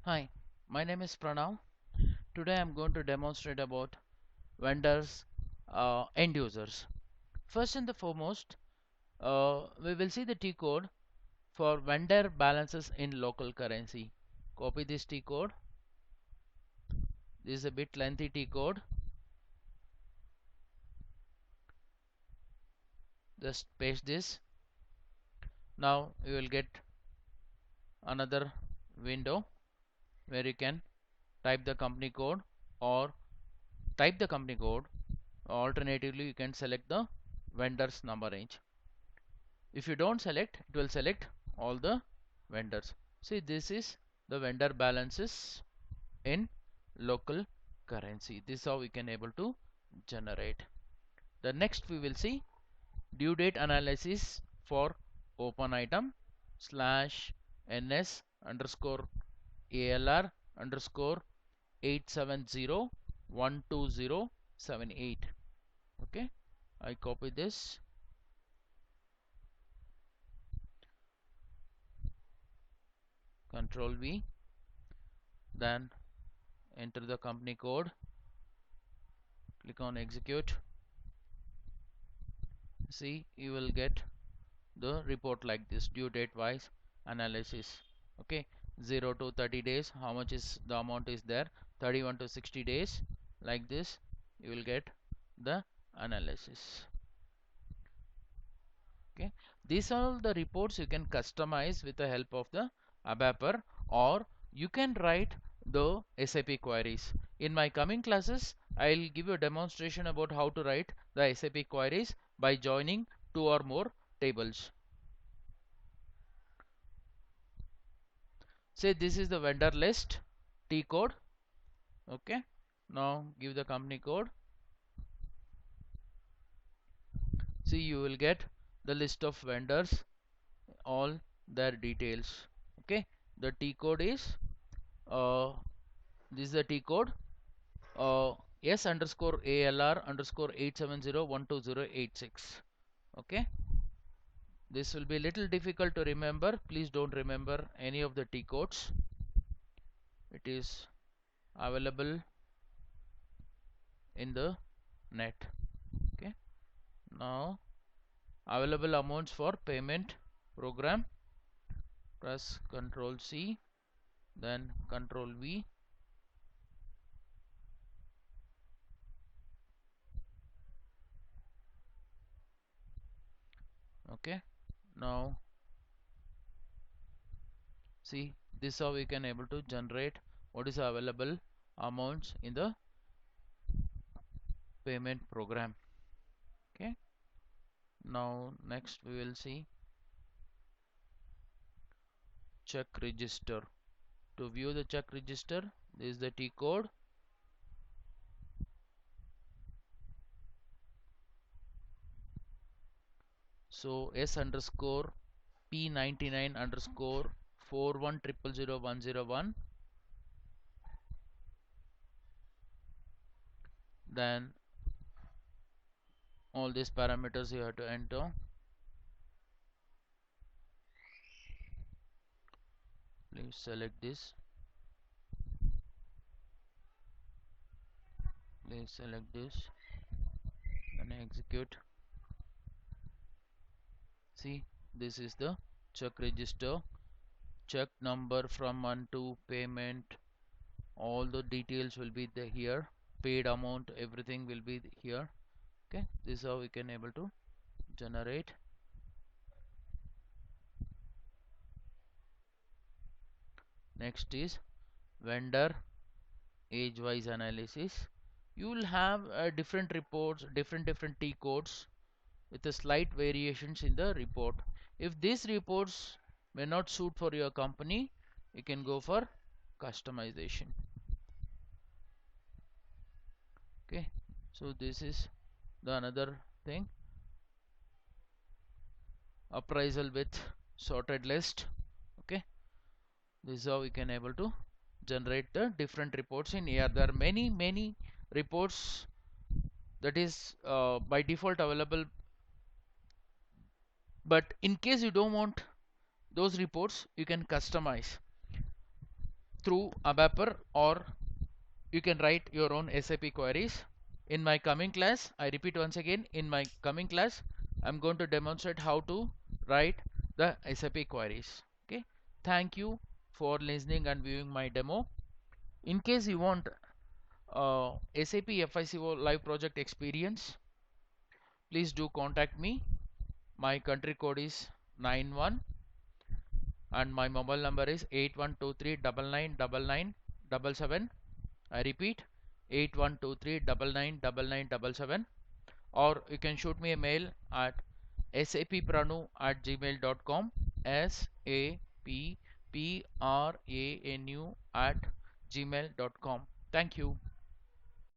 Hi, my name is Pranav. Today I'm going to demonstrate about vendors, end users. First and the foremost, we will see the T code for vendor balances in local currency. Copy this T code. This is a bit lengthy T code. Just paste this. Now you will get another window where you can type the company code or type the company code. Alternatively, you can select the vendor's number range. If you don't select, it will select all the vendors. See, this is the vendor balances in local currency. This is how we can able to generate. The next we will see due date analysis for open item slash ns underscore alr underscore 8701278. Okay, I copy this. Control V, then enter the company code, click on execute. See, you will get the report like this, due date wise analysis. Okay, 0 to 30 days, how much is the amount is there, 31 to 60 days, like this you will get the analysis. Okay, these are the reports you can customize with the help of the ABAPer, or you can write the SAP queries. In my coming classes, I'll give you a demonstration about how to write the SAP queries by joining two or more tables. Say this is the vendor list T code. Okay, now give the company code. See, you will get the list of vendors, all their details. Okay, the T code is this is the T code s underscore alr underscore 870128086. Okay, this will be little difficult to remember. Please don't remember any of the T codes. It is available in the net. Okay, now available amounts for payment program, press Ctrl C, then Ctrl V. Okay, now see, this how we can able to generate what is available amounts in the payment program. Okay, now next we will see check register. To view the check register, this is the T code. So s underscore p99 underscore 41000101, then all these parameters you have to enter. Please select this. Please select this and execute. See, this is the check register, check number from and to payment, all the details will be there here, paid amount, everything will be here. Okay, this is how we can able to generate. Next is vendor age wise analysis. You will have different reports, different T codes with a slight variations in the report. If these reports may not suit for your company, you can go for customization. Okay, so this is the another thing, appraisal with sorted list. Okay, this is how we can able to generate the different reports in here. There are many reports that is by default available, but in case you don't want those reports, you can customize. through ABAPer, or you can write your own SAP queries. In my coming class, I repeat once again, in my coming class, I'm going to demonstrate how to write the SAP queries. Okay. Thank you for listening and viewing my demo. In case you want SAP FICO live project experience, please do contact me. My country code is 91 and my mobile number is 8123999977. I repeat, 8123999977. Or you can shoot me a mail at sappranu@gmail.com, sappranu@gmail.com. Thank you.